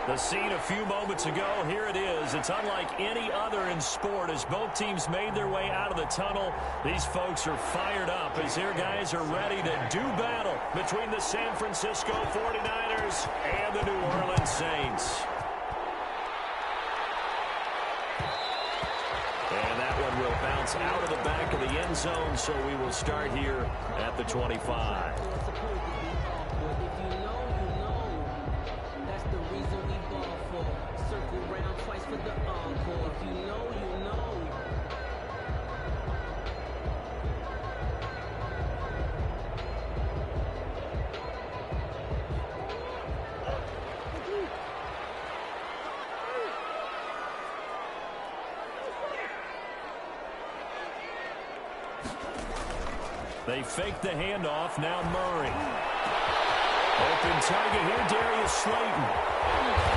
The scene a few moments ago, here it is. It's unlike any other in sport as both teams made their way out of the tunnel. These folks are fired up as their guys are ready to do battle between the San Francisco 49ers and the New Orleans Saints. And that one will bounce out of the back of the end zone, so we will start here at the 25. They fake the handoff. Now Murray. Open target here, Darius Slayton.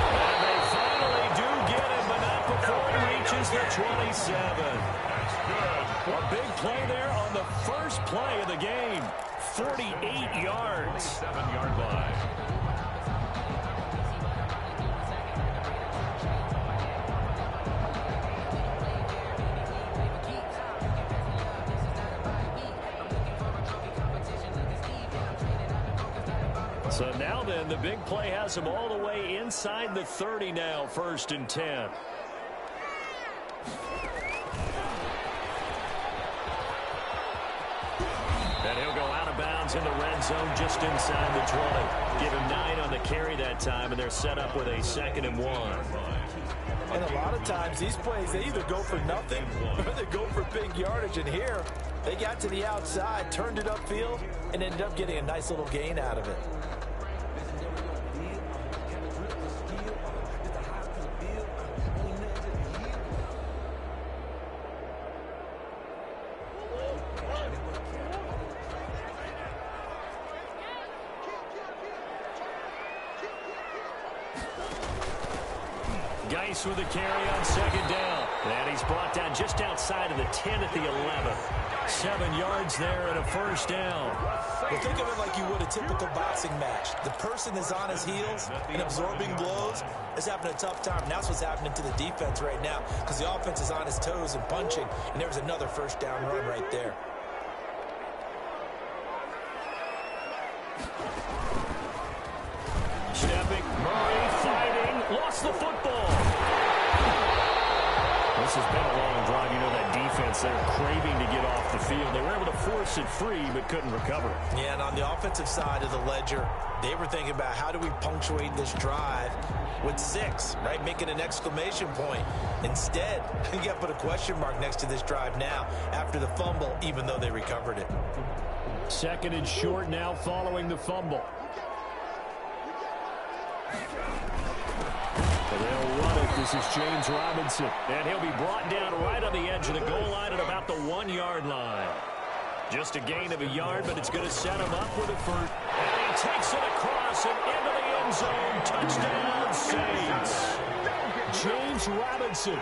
And they finally do get him, but not before he reaches the 27. That's good. A big play there on the first play of the game. 48 yards. 7-yard line. So now then, the big play has him all the way inside the 30 now, 1st and 10. And he'll go out of bounds in the red zone just inside the 20. Give him 9 on the carry that time, and they're set up with a 2nd and 1. And a lot of times these plays, they either go for nothing or they go for big yardage. And here, they got to the outside, turned it upfield, and ended up getting a nice little gain out of it. Geis with a carry on 2nd down. And he's brought down just outside of the 10 at the 11. 7 yards there and a 1st down. Well, think of it like you would a typical boxing match. The person is on his heels and absorbing blows is having a tough time. And that's what's happening to the defense right now because the offense is on his toes and punching. And there was another 1st down run right there. Stepping, Murray fighting, lost the football. This has been a long drive. You know that defense, they're craving to get off the field. They were able to force it free, but couldn't recover. Yeah, and on the offensive side of the ledger, they were thinking about how do we punctuate this drive with 6, right? Making an exclamation point. Instead, you got to put a question mark next to this drive now after the fumble, even though they recovered it. 2nd and short now following the fumble. They'll run it. This is James Robinson. And he'll be brought down right on the edge of the goal line at about the 1-yard line. Just a gain of a yard, but it's going to set him up with a first. And he takes it across and into the end zone. Touchdown, Saints. James Robinson,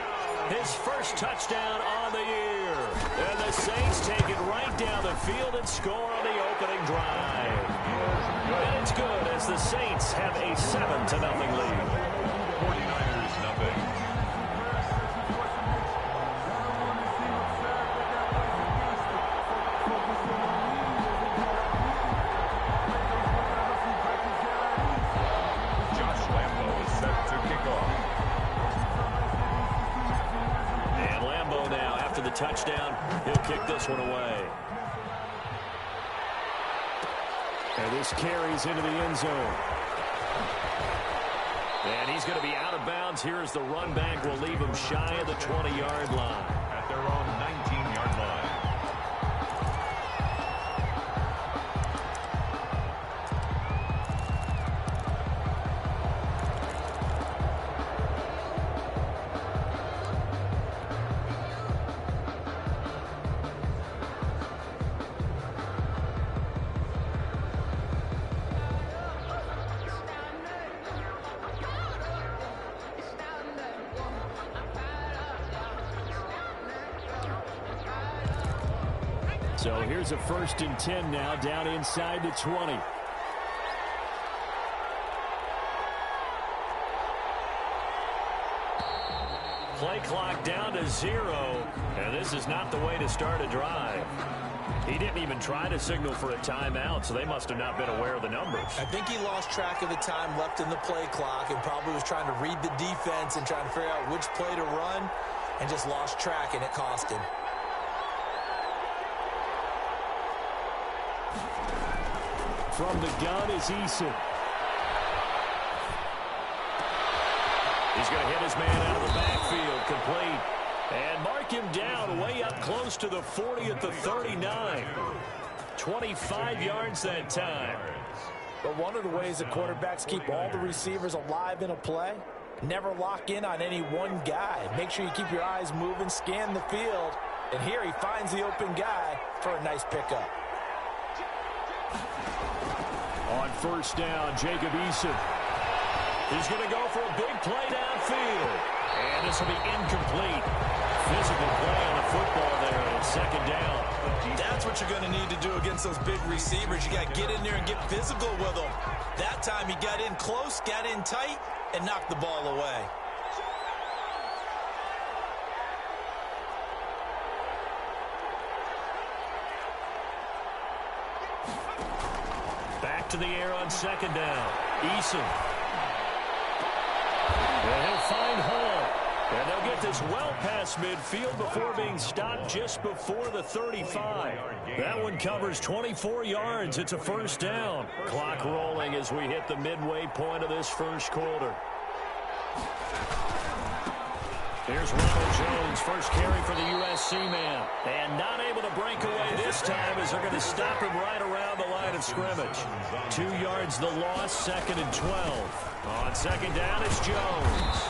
his first touchdown on the year. And the Saints take it right down the field and score on the opening drive. And it's good as the Saints have a 7-0 lead. 49ers nothing. Josh Lambo is set to kick off. And Lambo now, after the touchdown, he'll kick this one away. And this carries into the end zone. And he's going to be out of bounds here as the run back will leave him shy of the 20-yard line. At their own 19-yard line. So here's a 1st and 10 now down inside the 20. play clock down to 0, and this is not the way to start a drive. He didn't even try to signal for a timeout, so they must have not been aware of the numbers. I think he lost track of the time left in the play clock and probably was trying to read the defense and trying to figure out which play to run and just lost track, and it cost him. From the gun is Eason. He's going to hit his man out of the backfield, complete. And mark him down way up close to the 40 at the 39. 25 yards that time. But one of the ways that quarterbacks keep all the receivers alive in a play, never lock in on any one guy. Make sure you keep your eyes moving, scan the field. And here he finds the open guy for a nice pickup. On first down, Jacob Eason. He's going to go for a big play downfield. And this will be incomplete. Physical play on the football there on second down. That's what you're going to need to do against those big receivers. You got to get in there and get physical with them. That time he got in close, got in tight, and knocked the ball away. Back to the air on second down. Eason. And he'll find Hall. And they'll get this well past midfield before being stopped just before the 35. That one covers 24 yards. It's a first down. Clock rolling as we hit the midway point of this first quarter. Here's Ronald Jones, first carry for the USC man. And not able to break away this time as they're going to stop him right around the line of scrimmage. 2 yards the loss, second and 12. On second down, it's Jones.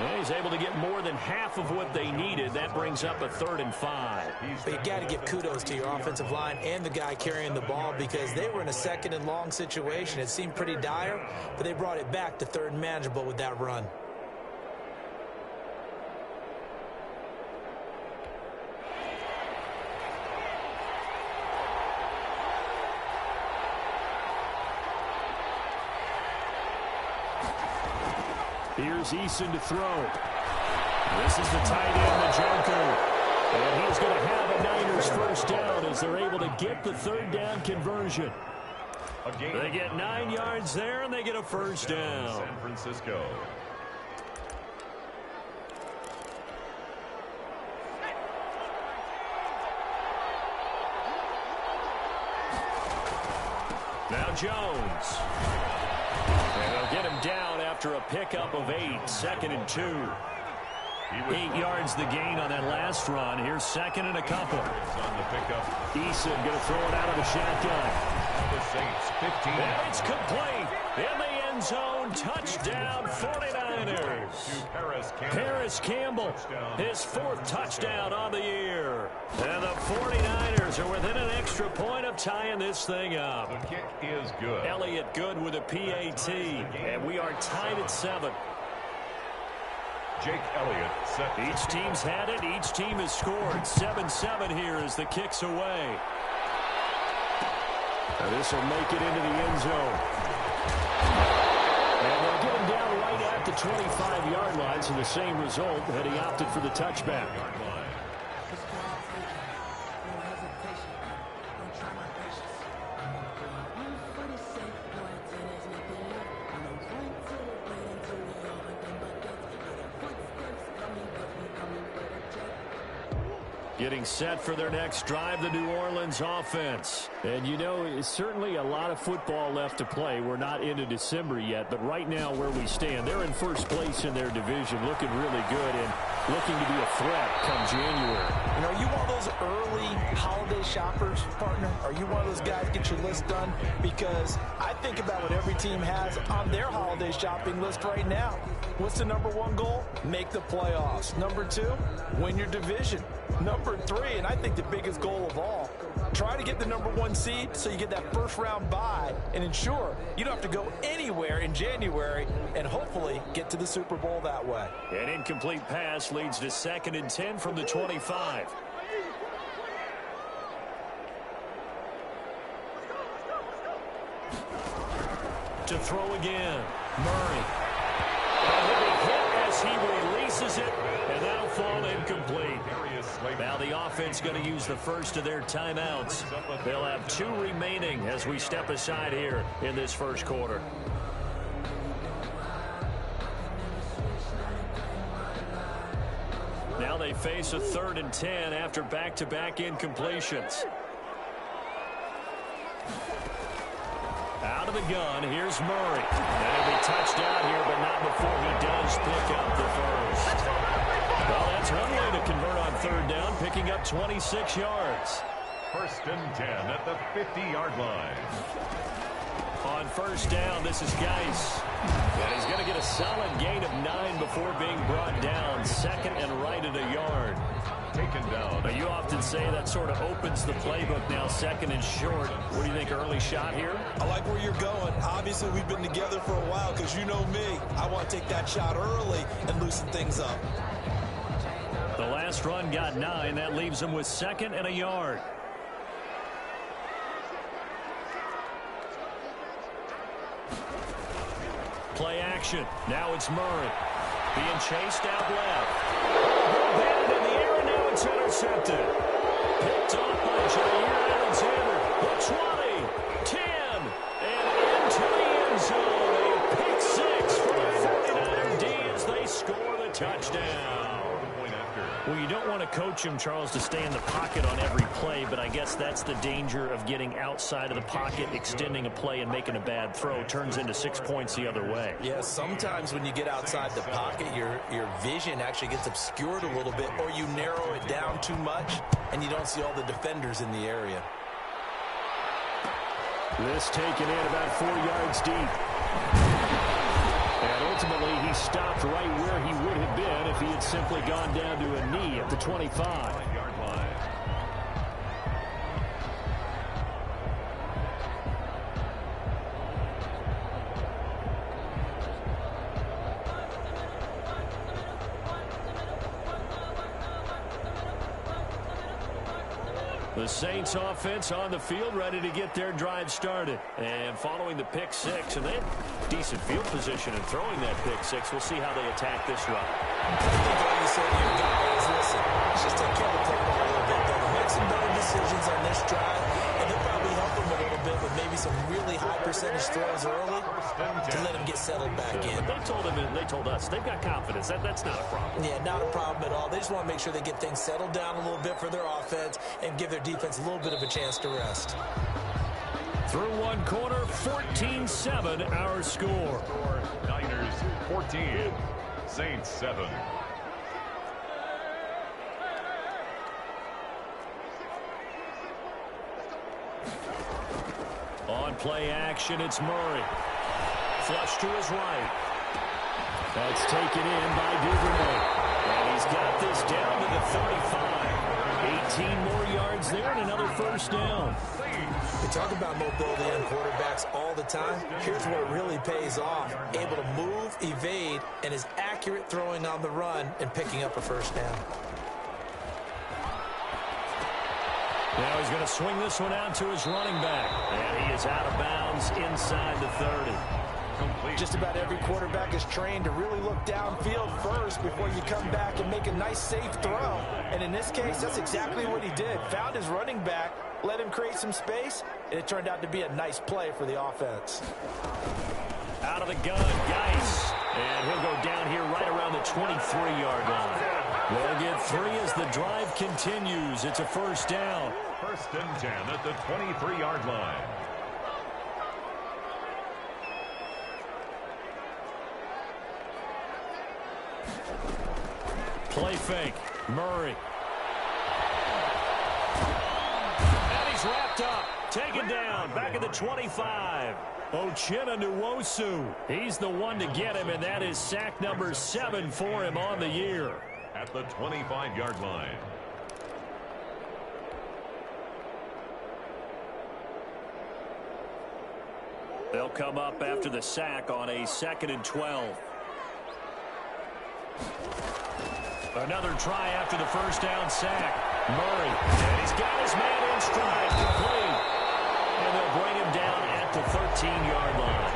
And he's able to get more than half of what they needed. That brings up a 3rd and 5. But you got to give kudos to your offensive line and the guy carrying the ball because they were in a second and long situation. It seemed pretty dire, but they brought it back to 3rd and manageable with that run. Here's Eason to throw. This is the tight end, the Joker. And he's going to have a Niners first down as they're able to get the 3rd down conversion. They get 9 yards there, and they get a first down. San Francisco. Now Jones. And they'll get him down after a pickup of 8, 2nd and 2. 8 yards the gain on that last run. Here's 2nd and a couple. On the pickup. Eason going to throw it out of the shotgun. The Saints 15. And it's complete. In the end zone. Touchdown 49ers. Paris Campbell. His 4th touchdown on the year. And the 49ers are within an extra point of tying this thing up. The kick is good. Elliott Good with a PAT. And we are tied at 7. Jake Elliott set. Each team's had it. Each team has scored. 7-7 here as the kick's away. Now this will make it into the end zone. And they'll get him down right at the 25-yard line, so the same result had he opted for the touchback. Getting set for their next drive, the New Orleans offense. And, you know, it's certainly a lot of football left to play. We're not into December yet, but right now where we stand, they're in first place in their division, looking really good and looking to be a threat come January. You know, are you one of those early holiday shoppers, partner? Are you one of those guys get your list done? Because I think about what every team has on their holiday shopping list right now. What's the #1 goal? Make the playoffs. #2, win your division. #3, and I think the biggest goal of all, try to get the #1 seed so you get that first round bye and ensure you don't have to go anywhere in January and hopefully get to the Super Bowl that way. An incomplete pass leads to 2nd and 10 from the 25. To throw again, Murray. And he'll be hit as he releases incomplete. Now the offense going to use the first of their timeouts. They'll have 2 remaining as we step aside here in this first quarter. Now they face a 3rd and 10 after back-to-back incompletions. Out of the gun, here's Murray. And he'll be touched out here, but not before he does pick up the first. Well, that's one way to convert on 3rd down, picking up 26 yards. 1st and 10 at the 50-yard line. On 1st down, this is Geis. And he's going to get a solid gain of 9 before being brought down. 2nd and right at a yard. Taken down. Now, you often say that sort of opens the playbook now, 2nd and short. What do you think, early shot here? I like where you're going. Obviously, we've been together for a while because you know me. I want to take that shot early and loosen things up. The last run got 9. That leaves him with 2nd and a yard. Play action. Now it's Murray. Being chased out left. Batted in the air, and now it's intercepted. Picked off by Jair Alexander. The 20, 10, and into the end zone. A pick 6 for the 49er D as they score the touchdown. Well, you don't want to coach him, Charles, to stay in the pocket on every play, but I guess that's the danger of getting outside of the pocket, extending a play, and making a bad throw. Turns into 6 points the other way. Yeah, sometimes when you get outside the pocket, your vision actually gets obscured a little bit, or you narrow it down too much, and you don't see all the defenders in the area. This taken in about 4 yards deep. And ultimately, he stopped right where he would have been if he had simply gone down to a knee at the 25. The Saints offense on the field, ready to get their drive started. And following the pick 6, and they had decent field position in throwing that pick 6. We'll see how they attack this run. I think all you said to your guys, listen, let's just take care of the football a little bit. They'll make some better decisions on this drive, and they'll probably help them a little bit with maybe some really high percentage throws early to let them get settled back in. They told us they've got confidence. That's not a problem. Yeah, not a problem at all. They just want to make sure they get things settled down a little bit for their offense and give their defense a little bit of a chance to rest. Through one quarter, 14-7 our score. Niners 14, Saints 7. On play action, it's Murray. Flush to his right. That's taken in by Duvernay. And he's got this down to the 35. 18 more yards there and another 1st down. We talk about mobility on quarterbacks all the time. Here's where it really pays off. Able to move, evade, and is accurate throwing on the run and picking up a 1st down. Now he's going to swing this one out to his running back. And he is out of bounds inside the 30. Complete. Just about every quarterback is trained to really look downfield first before you come back and make a nice, safe throw. And in this case, that's exactly what he did. Found his running back, let him create some space, and it turned out to be a nice play for the offense. Out of the gun, Geis. And he'll go down here right around the 23-yard line. They'll get 3 as the drive continues. It's a 1st down. 1st and 10 at the 23-yard line. Play fake. Murray. And he's wrapped up. Taken down. Back at the 25. Uchenna Nwosu. He's the one to get him, and that is sack number 7 for him on the year. At the 25-yard line. They'll come up after the sack on a 2nd and 12. Another try after the 1st down sack. Murray. And he's got his man in stride. Complete. And they'll bring him down at the 13-yard line.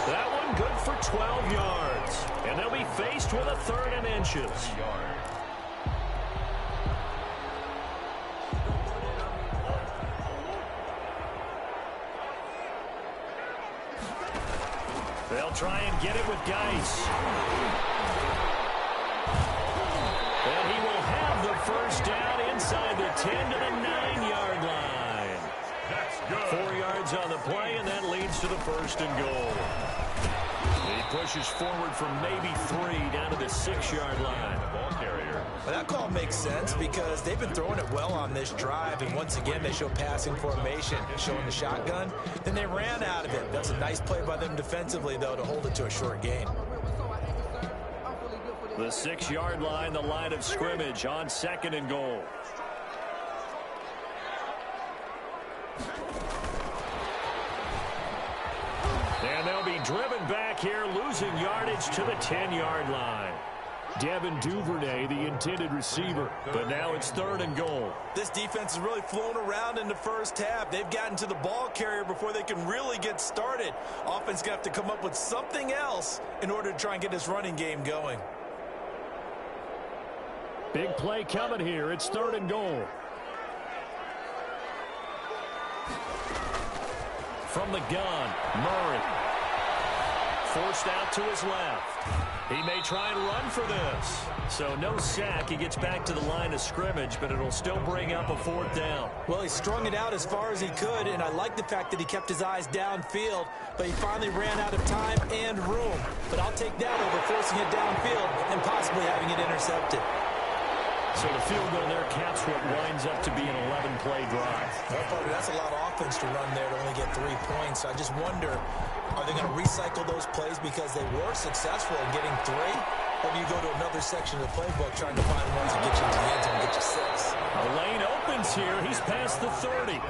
That one good for 12 yards. And they'll be faced with a 3rd and inches. try and get it with Geis. And he will have the first down inside the 10 to the 9-yard line. That's good. 4 yards on the play, and that leads to the first and goal. He pushes forward from maybe 3 down to the 6-yard line. The ball carrier. Well, that call makes sense because they've been throwing it well on this drive, and once again they show passing formation, showing the shotgun. Then they ran out of it. That's a nice play by them defensively, though, to hold it to a short gain. The 6-yard line, the line of scrimmage on 2nd and goal. And they'll be driven back here, losing yardage to the 10-yard line. Devin Duvernay, the intended receiver, but now it's 3rd and goal. This defense has really flown around in the first half. They've gotten to the ball carrier before they can really get started. Offense going to have to come up with something else in order to try and get this running game going. Big play coming here. It's 3rd and goal. From the gun, Murray. Forced out to his left. He may try and run for this. So no sack. He gets back to the line of scrimmage, but it'll still bring up a 4th down. Well, he strung it out as far as he could, and I like the fact that he kept his eyes downfield, but he finally ran out of time and room. But I'll take that over forcing it downfield and possibly having it intercepted. So the field goal there caps what winds up to be an 11-play drive. Well, that's a lot of offense to run there to only get 3 points. I just wonder, are they going to recycle those plays because they were successful in getting 3? Or do you go to another section of the playbook trying to find ones that get you into the end zone and get you 6? A lane opens here. He's past the 30.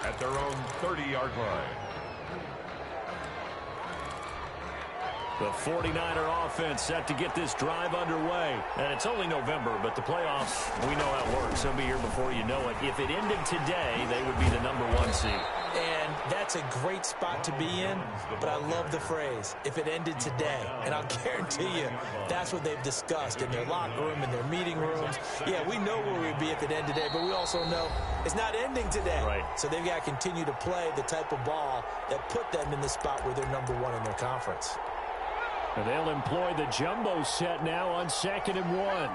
At their own 30-yard line. The 49er offense set to get this drive underway. And it's only November, but the playoffs, we know how it works. They'll be here before you know it. If it ended today, they would be the #1 seed. And that's a great spot to be in, but I love the phrase, if it ended today. And I'll guarantee you, that's what they've discussed in their locker room, in their meeting rooms. Yeah, we know where we'd be if it ended today, but we also know it's not ending today. Right. So they've got to continue to play the type of ball that put them in the spot where they're #1 in their conference. And they'll employ the jumbo set now on 2nd and 1.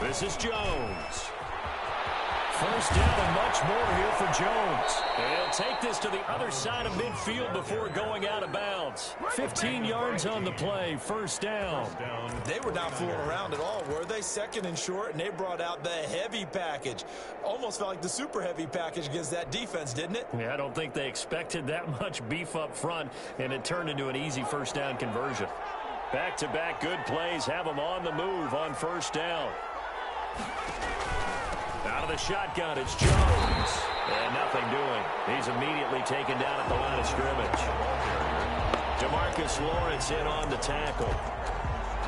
This is Jones. First down and much more here for Jones. He'll take this to the other side of midfield before going out of bounds. 15 yards on the play, first down. They were not fooling around at all, were they? 2nd and short, and they brought out the heavy package. Almost felt like the super heavy package against that defense, didn't it? Yeah, I don't think they expected that much beef up front, and it turned into an easy first down conversion. Back-to-back good plays have them on the move on first down. Out of the shotgun, it's Jones. And nothing doing. He's immediately taken down at the line of scrimmage. DeMarcus Lawrence in on the tackle.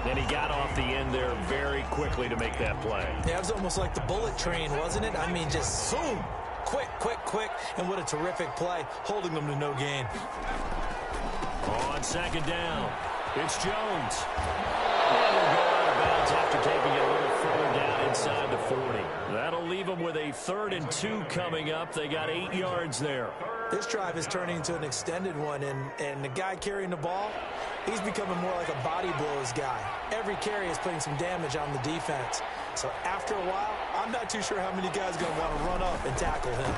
And he got off the end there very quickly to make that play. Yeah, it was almost like the bullet train, wasn't it? I mean, just zoom. Quick, quick, quick. And what a terrific play, holding them to no gain. On 2nd down, it's Jones. And he'll go out of bounds after taking it a little further down inside the 40. That'll leave them with a 3rd and 2 coming up. They got 8 yards there. This drive is turning into an extended one, and the guy carrying the ball, he's becoming more like a body blows guy. Every carry is putting some damage on the defense. So after a while, I'm not too sure how many guys are going to want to run up and tackle him.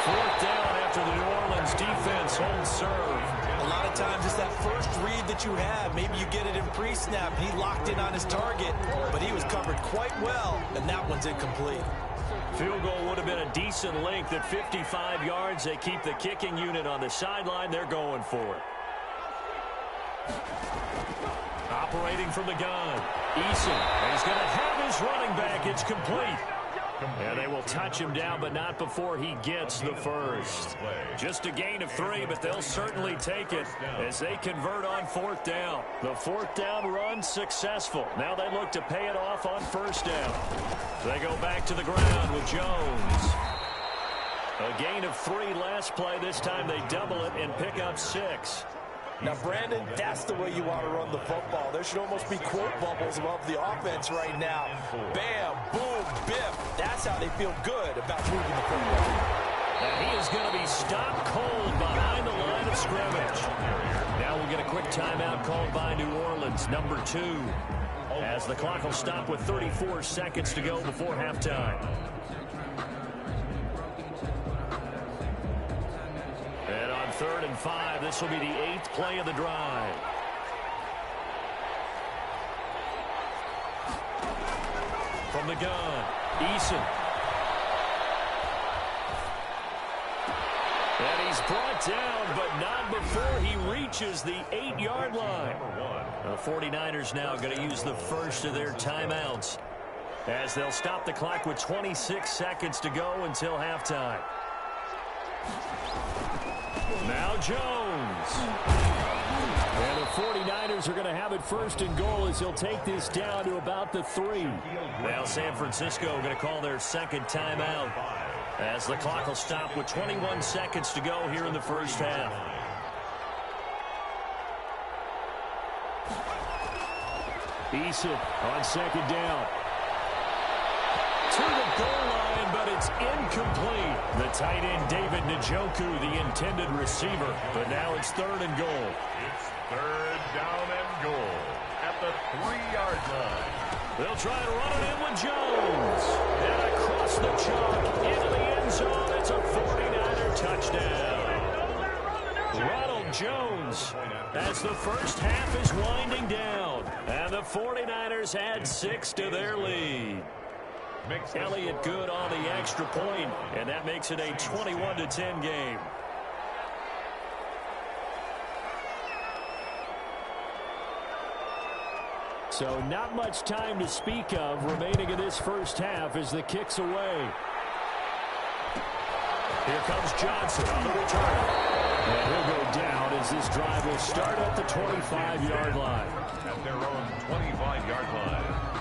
4th down after the New Orleans defense holds serve. A lot of times it's that first read that you have. Maybe you get it in pre-snap, and he locked in on his target, but he was covered quite well, and that one's incomplete. Field goal would have been a decent length at 55 yards. They keep the kicking unit on the sideline. They're going for it. Operating from the gun, Eason. And he's going to have his running back. It's complete. And they will touch him down, but not before he gets the first. Just a gain of 3, but they'll certainly take it as they convert on 4th down. The 4th down run successful. Now they look to pay it off on 1st down. They go back to the ground with Jones. A gain of 3 last play. This time they double it and pick up 6. Now, Brandon, that's the way you want to run the football. There should almost be quote bubbles above the offense right now. Bam, boom, biff. That's how they feel good about moving the football. And he is going to be stopped cold behind the line of scrimmage. Now we'll get a quick timeout called by New Orleans, number 2, as the clock will stop with 34 seconds to go before halftime. And on 3rd and 5, this will be the 8th play of the drive. From the gun, Eason. And he's brought down, but not before he reaches the 8-yard line. The 49ers now going to use the first of their timeouts, as they'll stop the clock with 26 seconds to go until halftime. Now Jones. And the 49ers are going to have it 1st and goal as he'll take this down to about the 3. Now San Francisco going to call their 2nd timeout, as the clock will stop with 21 seconds to go here in the first half. Eason on 2nd down. To the goal line, but it's incomplete. The tight end, David Njoku, the intended receiver. But now it's 3rd and goal. It's 3rd down and goal at the 3-yard line. They'll try to run it in with Jones. And across the chalk into the end zone. It's a 49er touchdown. Ronald Jones, as the first half is winding down. And the 49ers add 6 to their lead. Elliott good on the extra point, and that makes it a 21-10 game. So not much time to speak of remaining in this first half as the kick's away. Here comes Johnson on the return. And he'll go down as this drive will start at the 25-yard line. At their own 25-yard line.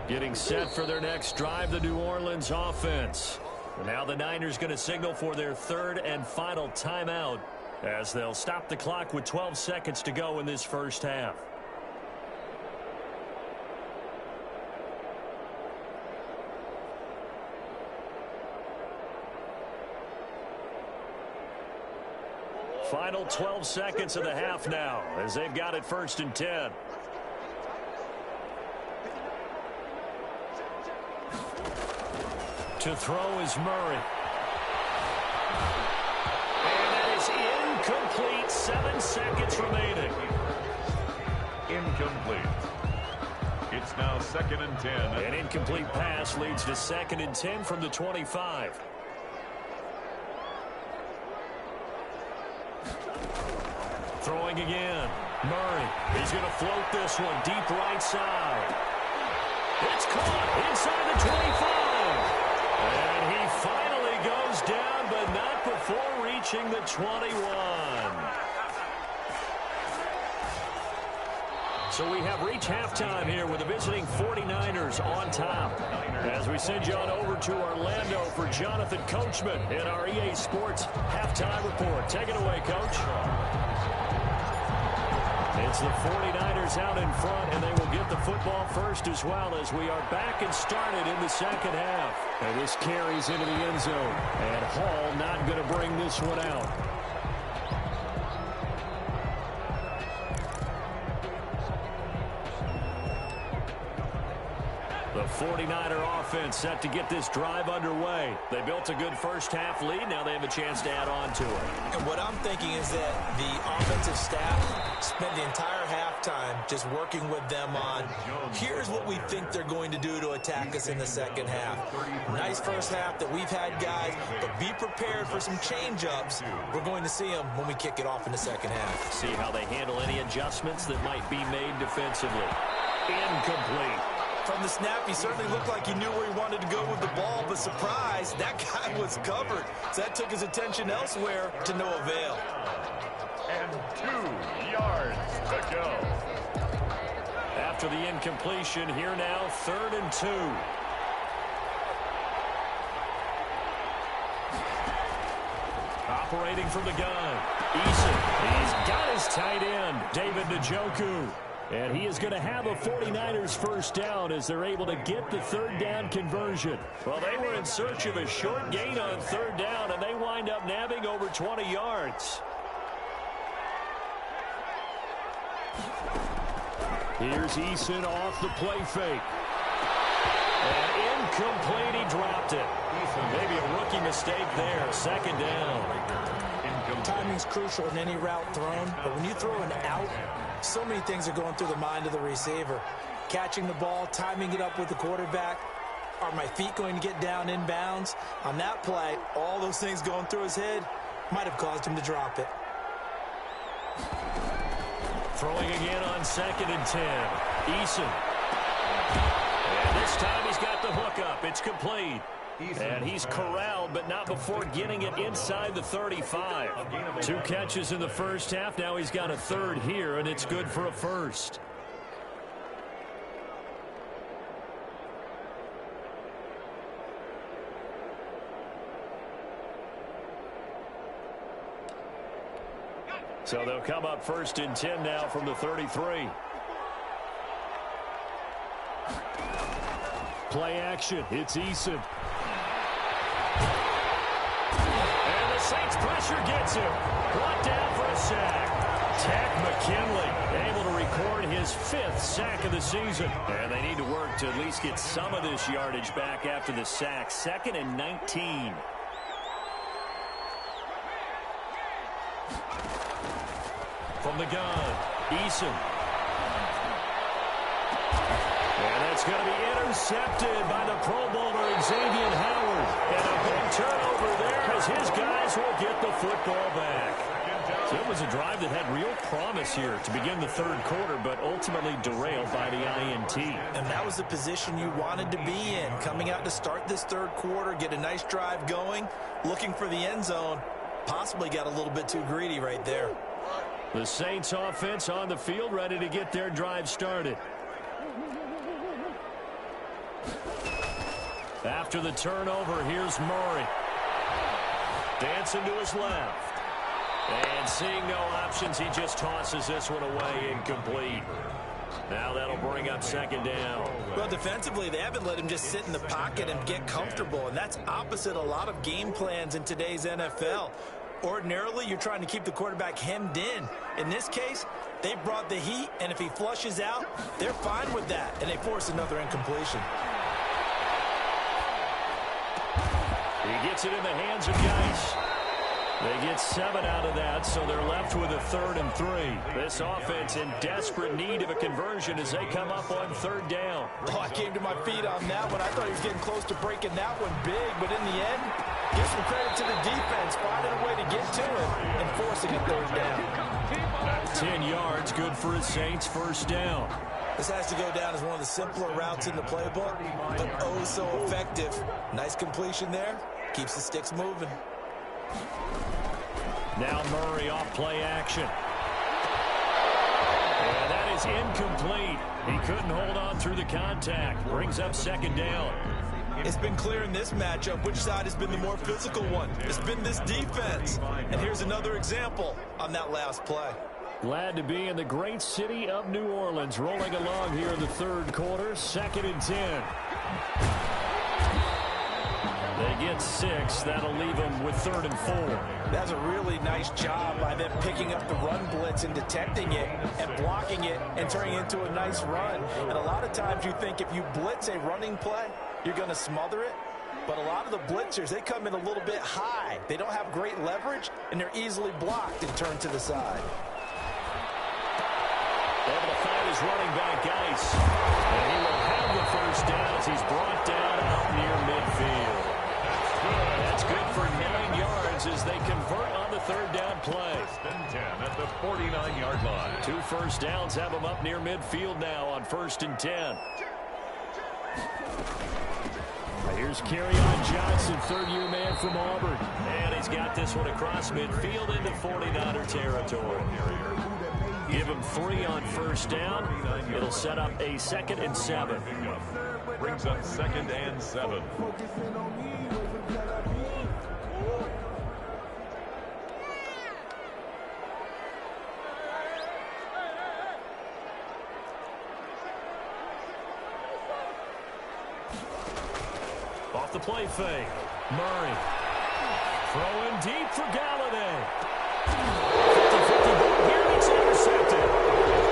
Getting set for their next drive, the New Orleans offense. Now the Niners going to signal for their 3rd and final timeout, as they'll stop the clock with 12 seconds to go in this first half. Final 12 seconds of the half now, as they've got it 1st and 10. To throw is Murray. And that is incomplete. 7 seconds remaining. Incomplete. It's now 2nd and 10. An incomplete pass leads to 2nd and 10 from the 25. Throwing again. Murray. He's going to float this one deep right side. It's caught inside the 25. And he finally goes down, but not before reaching the 21. So we have reached halftime here with the visiting 49ers on top. As we send you on over to Orlando for Jonathan Coachman in our EA Sports Halftime Report. Take it away, Coach. It's the 49ers out in front, and they will get the football first as well, as we are back and started in the second half. And this carries into the end zone, and Hall not going to bring this one out. The 49er offense set to get this drive underway. They built a good first half lead. Now they have a chance to add on to it. And what I'm thinking is that the offensive staff spent the entire halftime just working with them on, here's what we think they're going to do to attack us in the second half. Nice first half that we've had, guys, but be prepared for some change-ups. We're going to see them when we kick it off in the second half. See how they handle any adjustments that might be made defensively. Incomplete. From the snap, he certainly looked like he knew where he wanted to go with the ball, but surprise, that guy was covered. So that took his attention elsewhere to no avail. And 2 yards. to go. After the incompletion, here now, 3rd and 2. Operating from the gun, Eason. He's got his tight end, David Njoku. And he is going to have a 49ers first down as they're able to get the 3rd down conversion. Well, they were in search of a short gain on 3rd down, and they wind up nabbing over 20 yards. Here's Eason off the play fake. And incomplete, he dropped it. Maybe a rookie mistake there, 2nd down. Timing's crucial in any route thrown, but when you throw an out, so many things are going through the mind of the receiver. Catching the ball, timing it up with the quarterback. Are my feet going to get down inbounds? On that play, all those things going through his head might have caused him to drop it. Throwing again on 2nd and 10. Eason. And this time he's got the hook up. It's complete. And he's corralled, but not before getting it inside the 35. 2 catches in the first half. Now he's got a 3rd here, and it's good for a 1st. So they'll come up 1st and 10 now from the 33. Play action. It's Eason. And the Saints pressure gets him. Brought down for a sack. Takk McKinley able to record his 5th sack of the season. And they need to work to at least get some of this yardage back after the sack. 2nd and 19. From the gun, Eason. And that's going to be intercepted by the Pro Bowler Xavier Howard. And a big turnover there as his guys will get the football back. So it was a drive that had real promise here to begin the 3rd quarter, but ultimately derailed by the INT. And that was the position you wanted to be in. Coming out to start this 3rd quarter, get a nice drive going, looking for the end zone. Possibly got a little bit too greedy right there. The Saints offense on the field, ready to get their drive started. After the turnover, here's Murray. Dancing to his left. And seeing no options, he just tosses this one away, incomplete. Now that'll bring up 2nd down. Well, defensively, they haven't let him just sit in the pocket and get comfortable, and that's opposite a lot of game plans in today's NFL. Ordinarily, you're trying to keep the quarterback hemmed in. In this case, they brought the heat, and if he flushes out, they're fine with that, and they force another incompletion. He gets it in the hands of Geis. They get 7 out of that, so they're left with a 3rd and 3. This offense in desperate need of a conversion as they come up on 3rd down. Oh, I came to my feet on that one. I thought he was getting close to breaking that one big, but in the end, give some credit to the defense, finding a way to get to it and forcing a 3rd down. 10 yards, good for his Saints, 1st down. This has to go down as one of the simpler routes in the playbook, but oh so effective. Nice completion there. Keeps the sticks moving. Now Murray off play action. And that is incomplete. He couldn't hold on through the contact. Brings up 2nd down. It's been clear in this matchup which side has been the more physical one. It's been this defense. And here's another example on that last play. Glad to be in the great city of New Orleans, rolling along here in the 3rd quarter, 2nd and 10. They get 6. That'll leave them with 3rd and 4. That's a really nice job by them picking up the run blitz and detecting it and blocking it and turning it into a nice run. And a lot of times you think if you blitz a running play, you're going to smother it. But a lot of the blitzers, they come in a little bit high. They don't have great leverage, and they're easily blocked and turned to the side. Able to find his running back, Geis. And he will have the 1st down as he's brought down out near midfield. That's good for 9 yards as they convert on the 3rd down play. 10 at the 49-yard line. 2 first downs have him up near midfield now on 1st and 10. Here's Kerryon Johnson, 3rd-year man from Auburn. And he's got this one across midfield into 49er territory. Give him 3 on first down. It'll set up a 2nd and 7. Brings up 2nd and 7. Off the play fake. Murray. Throwing deep for Galladay. 50-50 ball here. It's intercepted.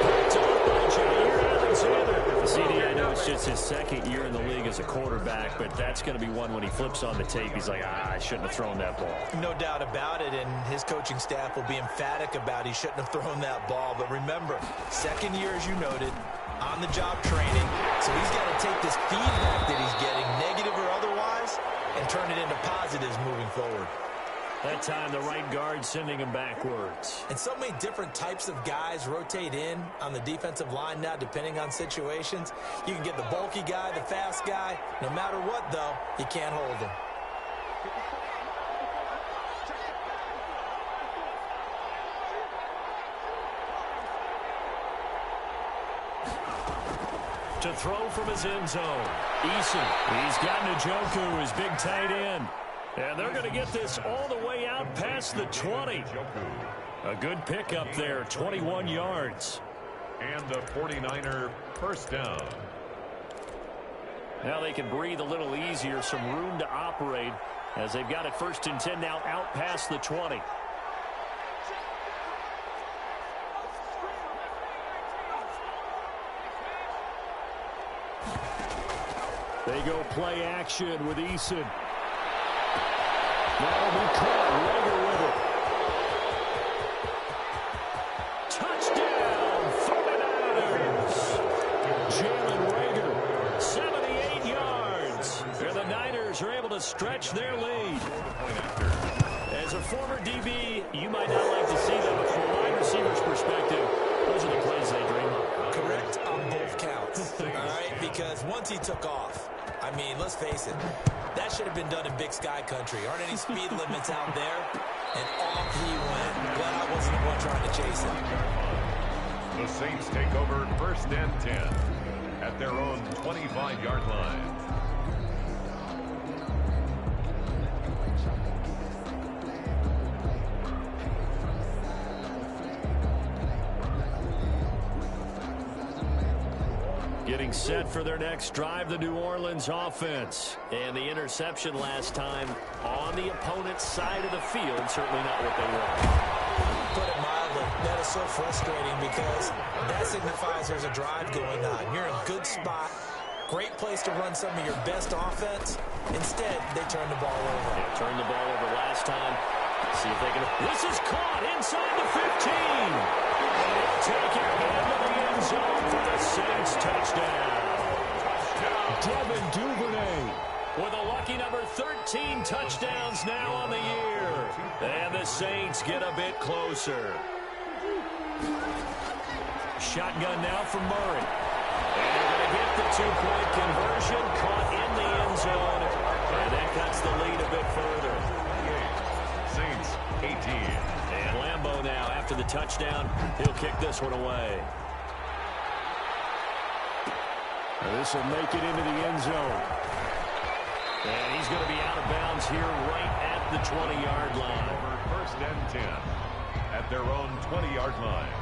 Picked off by Jair Alexander. CD, I know it's just his 2nd year in the league as a quarterback, but that's going to be one when he flips on the tape. He's like, I shouldn't have thrown that ball. No doubt about it, and his coaching staff will be emphatic about he shouldn't have thrown that ball. But remember, 2nd year, as you noted, on-the-job training. So he's got to take this feedback that he's getting, negative or otherwise, and turn it into positives moving forward. That time, the right guard sending him backwards. And so many different types of guys rotate in on the defensive line now, depending on situations. You can get the bulky guy, the fast guy. No matter what, though, you can't hold him. To throw from his end zone. Eason. He's got Njoku, his big tight end. And they're going to get this all the way out past the 20. A good pickup there, 21 yards. And the 49er first down. Now they can breathe a little easier, some room to operate as they've got it 1st and 10 now out past the 20. They go play action with Eason. That'll be caught. Rager with it. Touchdown, 49ers. Jalen Rager, 78 yards. And the Niners are able to stretch their lead. As a former DB, you might not like to see that, but from a wide receiver's perspective, those are the plays they dream of. Correct on both counts. All right, because once he took off, I mean, let's face it, that should have been done in Big Sky Country. Aren't any speed limits out there? And off he went. Glad I wasn't the one trying to chase him. The Saints take over 1st and 10 at their own 25-yard line. Getting set for their next drive, the New Orleans offense. And the interception last time on the opponent's side of the field. Certainly not what they want. Put it mildly, that is so frustrating because that signifies there's a drive going on. You're in a good spot. Great place to run some of your best offense. Instead, they turn the ball over. Yeah, turned the ball over last time. See if they can. This is caught inside the 15. And they'll take it into the end zone for the Saints touchdown. Devin Duvernay with a lucky number 13 touchdowns now on the year. And the Saints get a bit closer. Shotgun now from Murray. And they're going to get the 2-point conversion, caught in the end zone. And that cuts the lead a bit further. Saints 18. And Lambeau now, after the touchdown, he'll kick this one away. And this will make it into the end zone. And he's going to be out of bounds here right at the 20-yard line. Over 1st and 10 at their own 20-yard line.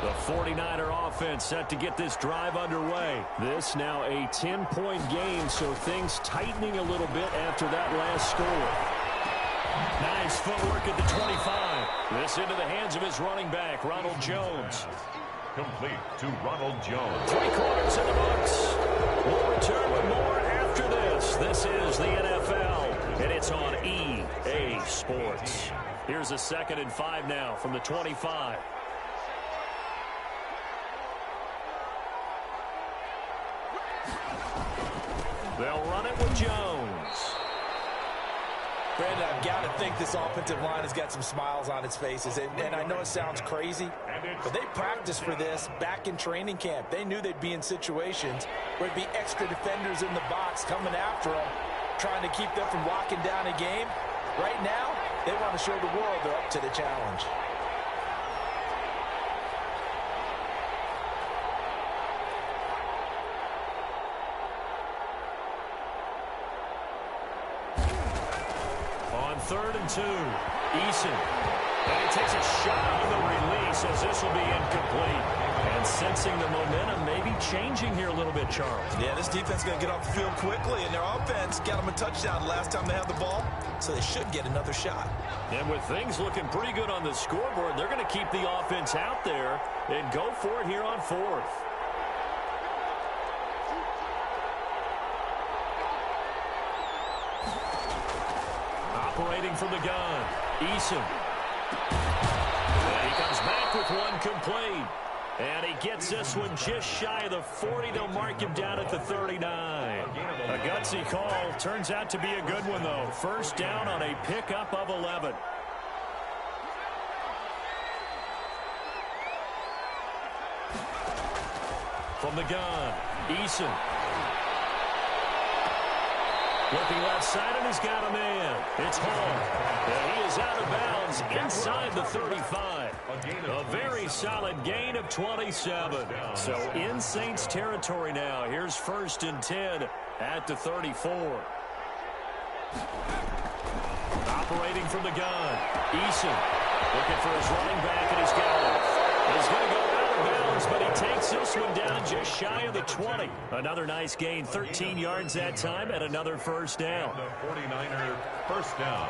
The 49er offense set to get this drive underway. This now a 10-point game, so things tightening a little bit after that last score. Nice footwork at the 25. This into the hands of his running back, Ronald Jones. Complete to Ronald Jones. 3 quarters in the books. We'll return with more after this. This is the NFL, and it's on EA Sports. Here's a 2nd and 5 now from the 25. They'll run it with Jones. Brandon, I've got to think this offensive line has got some smiles on its faces. And I know it sounds crazy, but they practiced for this back in training camp. They knew they'd be in situations where there'd be extra defenders in the box coming after them. trying to keep them from locking down a game. Right now, they want to show the world they're up to the challenge. On 3rd and 2, Eason. And he takes a shot on the release as this will be incomplete. And sensing the momentum maybe changing here a little bit, Charles. Yeah, this defense is going to get off the field quickly, and their offense got them a touchdown last time they had the ball, so they should get another shot. And with things looking pretty good on the scoreboard, they're going to keep the offense out there and go for it here on 4th. Operating from the gun, Eason. And he comes back with one complete. And he gets this one just shy of the 40. They'll mark him down at the 39. A gutsy call. Turns out to be a good one, though. First down on a pickup of 11. From the gun, Eason. Looking left side, and he's got a man. It's Hall. And he is out of bounds inside the 35. A very solid gain of 27. So in Saints territory now. Here's 1st and 10 at the 34. Operating from the gun, Eason. Looking for his running back, and he's got it. He's going to go out of bounds, but he takes this one down just shy of the 20. Another nice gain, 13 yards that time, and another first down. The 49er first down.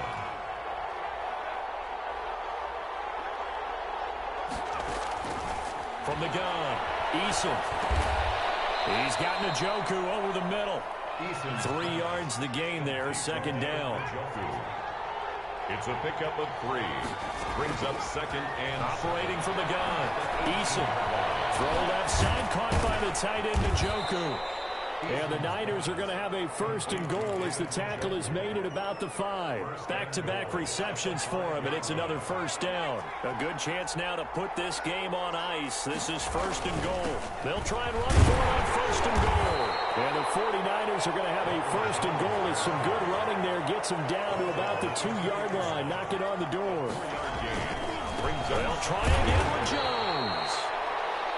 From the gun, Eason. He's got Njoku over the middle. 3 yards the gain there, 2nd down. It's a pickup of 3. Brings up 2nd and... Operating from the gun, Eason. Throw left side, caught by the tight end, Njoku. And the Niners are going to have a 1st and goal as the tackle is made at about the 5. Back-to-back receptions for him, and it's another first down. A good chance now to put this game on ice. This is 1st and goal. They'll try and run for it on 1st and goal. And the 49ers are going to have a 1st and goal as some good running there gets them down to about the 2-yard line, knocking on the door. They'll try again with Jones.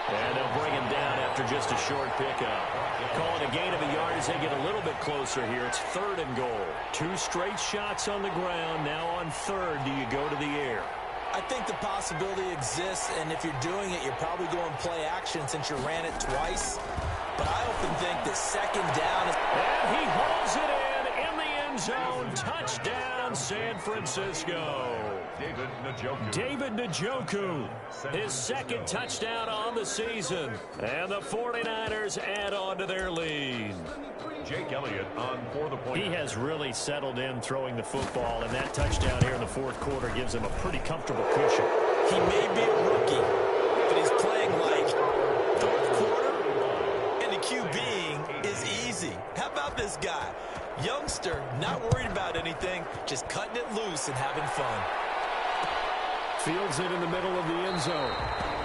And they'll bring him down after just a short pickup. Call it a gain of a yard as they get a little bit closer here. It's 3rd and goal. 2 straight shots on the ground. Now on 3rd, do you go to the air? I think the possibility exists, and if you're doing it, you're probably going play action since you ran it twice. But I often think that 2nd down is... And he hauls it in the end zone. Touchdown, San Francisco. David Njoku, his 2nd touchdown on the season. And the 49ers add on to their lead. Jake Elliott on for the point. He has really settled in throwing the football, and that touchdown here in the 4th quarter gives him a pretty comfortable cushion. He may be a rookie, but he's playing like 4th quarter, and the QBing is easy. How about this guy? Youngster, not worried about anything, just cutting it loose and having fun. Fields it in the middle of the end zone.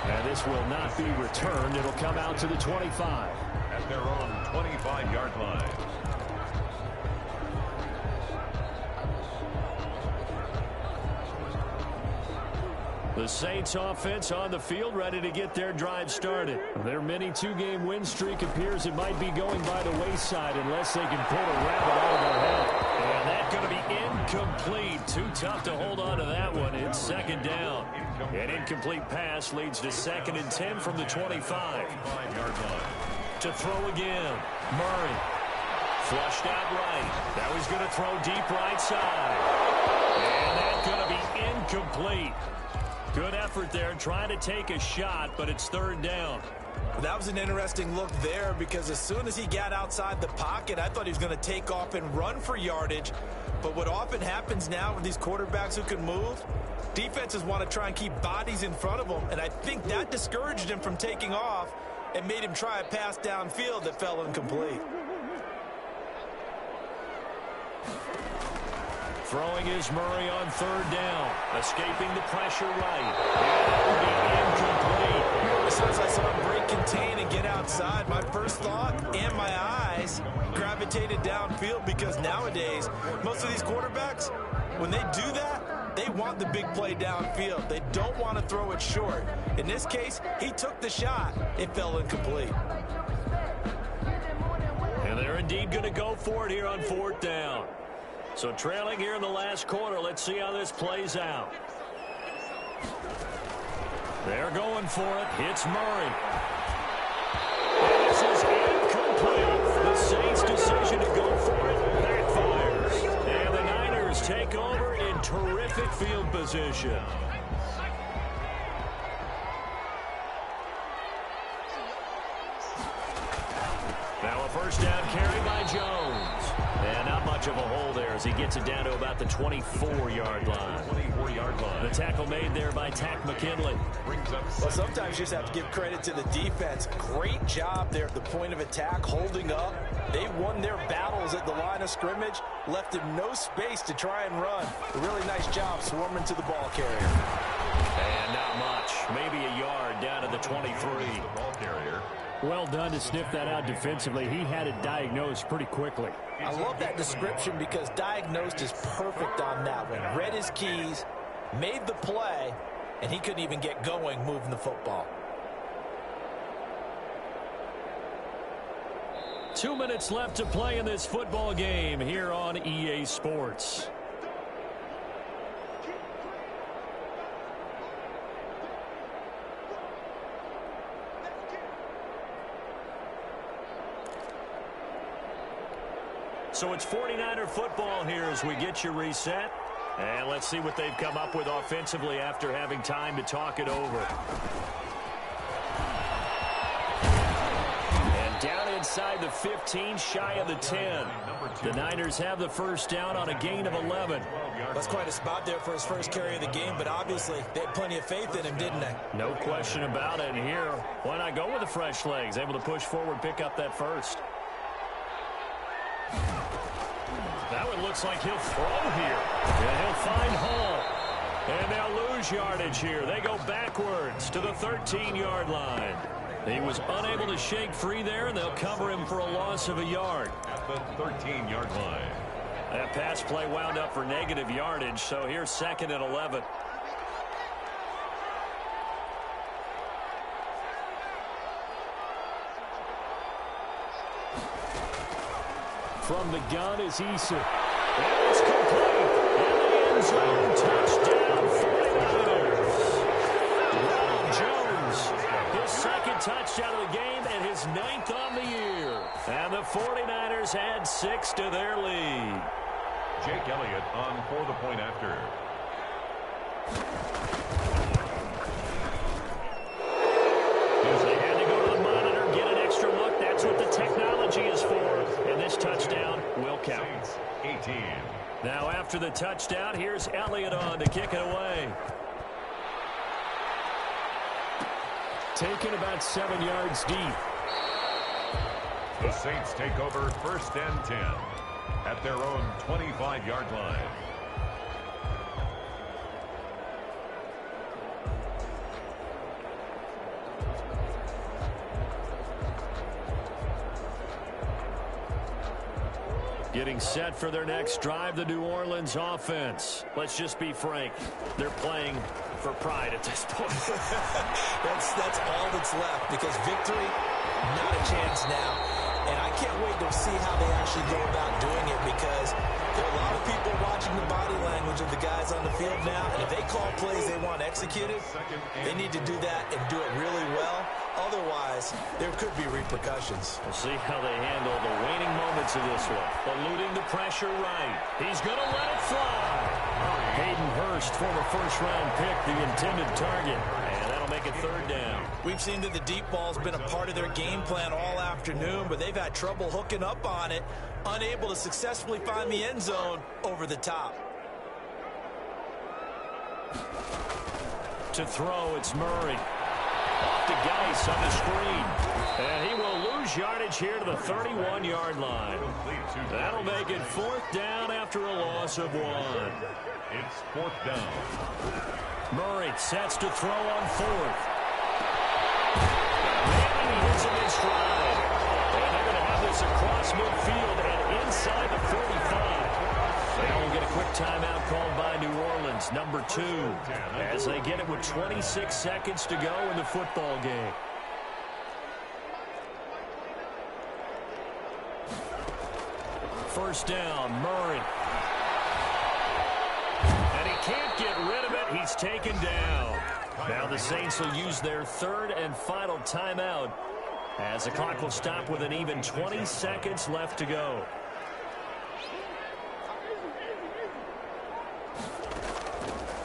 And this will not be returned. It'll come out to the 25. At their own 25-yard line. The Saints offense on the field, ready to get their drive started. Their mini 2-game win streak appears it might be going by the wayside unless they can pull a rabbit out of their hat. And that's going to be incomplete. Too tough to hold on to that one. It's 2nd down. An incomplete pass leads to 2nd and 10 from the 25. To throw again, Murray. Flushed out right. Now he's going to throw deep right side. And that's going to be incomplete. Good effort there, trying to take a shot, but it's 3rd down. That was an interesting look there because as soon as he got outside the pocket, I thought he was going to take off and run for yardage. But what often happens now with these quarterbacks who can move, defenses want to try and keep bodies in front of them, and I think that discouraged him from taking off and made him try a pass downfield that fell incomplete. Throwing is Murray on 3rd down. Escaping the pressure right. And incomplete. As soon as I saw him break contain and get outside, my first thought and my eyes gravitated downfield, because nowadays, most of these quarterbacks, when they do that, they want the big play downfield. They don't want to throw it short. In this case, he took the shot. It fell incomplete. And they're indeed going to go for it here on 4th down. So trailing here in the last quarter, let's see how this plays out. They're going for it. Hits Murray. And this is incomplete. The Saints' decision to go for it backfires. And the Niners take over in terrific field position. Now a first down carry by Jones. And not much of a hole there as he gets it down to about the 24-yard line. 24-yard line. The tackle made there by Takk McKinley. Well, sometimes you just have to give credit to the defense. Great job there at the point of attack, holding up. They won their battles at the line of scrimmage, left him no space to try and run. A really nice job swarming to the ball carrier. And not much. Maybe a yard down to the 23. The ball carrier. Well done to sniff that out defensively. He had it diagnosed pretty quickly. I love that description because diagnosed is perfect on that one. Read his keys, made the play, and he couldn't even get going moving the football. 2 minutes left to play in this football game here on EA Sports. So it's 49er football here as we get you reset. And let's see what they've come up with offensively after having time to talk it over. And down inside the 15, shy of the 10. The Niners have the first down on a gain of 11. That's quite a spot there for his first carry of the game, but obviously they had plenty of faith in him, didn't they? No question about it. And here, why not go with the fresh legs? Able to push forward, pick up that first. That one looks like he'll throw here. And he'll find Hall. And they'll lose yardage here. They go backwards to the 13-yard line. He was unable to shake free there, and they'll cover him for a loss of a yard. At the 13-yard line. That pass play wound up for negative yardage, so here's 2nd and 11. From the gun is Issa. And it's complete. In the end zone, touchdown 49ers. Ronald Jones, his 2nd touchdown of the game and his 9th on the year. And the 49ers add 6 to their lead. Jake Elliott on for the point after. They had to go to the monitor, get an extra look. That's what the technology is for. And this touchdown will count. 18. Now after the touchdown, here's Elliott on to kick it away. Taken about 7 yards deep. The Saints take over 1st and 10 at their own 25-yard line. Getting set for their next drive, the New Orleans offense. Let's just be frank. They're playing for pride at this point. That's all that's left, because victory, not a chance now. And I can't wait to see how they actually go about doing it, because there are a lot of people watching the body language of the guys on the field now, and if they call plays they want executed, they need to do that and do it really well. Otherwise, there could be repercussions. We'll see how they handle the waning moments of this one. Eluding the pressure right. He's going to let it fly. Hayden Hurst, former first-round pick, the intended target. And that'll make it 3rd down. We've seen that the deep ball's been a part of their game plan all afternoon, but they've had trouble hooking up on it, unable to successfully find the end zone over the top. To throw, it's Murray. Off to Geis on the screen. And he will lose yardage here to the 31-yard line. That'll make it 4th down after a loss of 1. It's 4th down. Murray sets to throw on 4th. And he quick timeout called by New Orleans, number 2, as they get it with 26 seconds to go in the football game. First down, Murray. And he can't get rid of it. He's taken down. Now the Saints will use their third and final timeout as the clock will stop with an even 20 seconds left to go.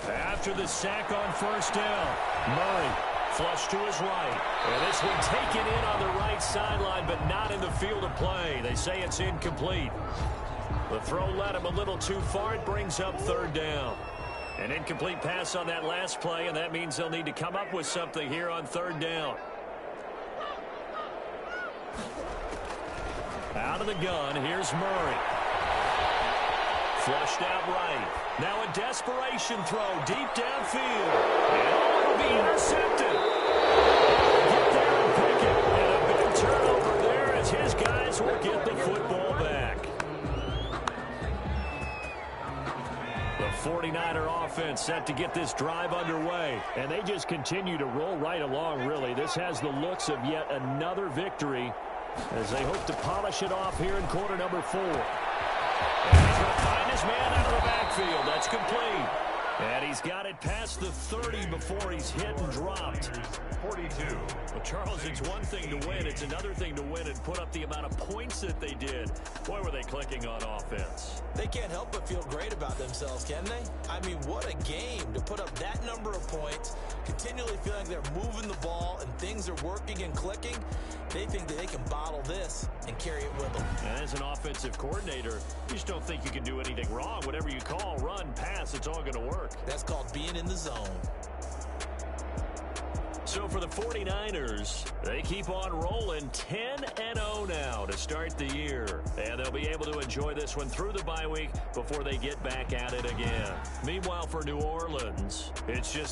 After the sack on first down, Murray flush to his right. And this one taken in on the right sideline, but not in the field of play. They say it's incomplete. The throw led him a little too far. It brings up third down. An incomplete pass on that last play, and that means they'll need to come up with something here on third down. Out of the gun, here's Murray. Flushed out right. Now a desperation throw deep downfield. And it'll be intercepted. Get there and pick it. And a big turnover there as his guys will get the football back. The 49er offense set to get this drive underway. And they just continue to roll right along, really. This has the looks of yet another victory as they hope to polish it off here in quarter number 4. And he's going to find his man out of the backfield. That's complete. And he's got it past the 30 before he's hit and dropped. 42. Well, Charles, it's one thing to win. It's another thing to win and put up the amount of points that they did. Boy, were they clicking on offense. They can't help but feel great about themselves, can they? I mean, what a game to put up that number of points, continually feeling they're moving the ball and things are working and clicking. They think that they can bottle this and carry it with them. And as an offensive coordinator, you just don't think you can do anything wrong. Whatever you call, run, pass, it's all going to work. That's called being in the zone. So for the 49ers, they keep on rolling 10-0 now to start the year. And they'll be able to enjoy this one through the bye week before they get back at it again. Meanwhile, for New Orleans, it's just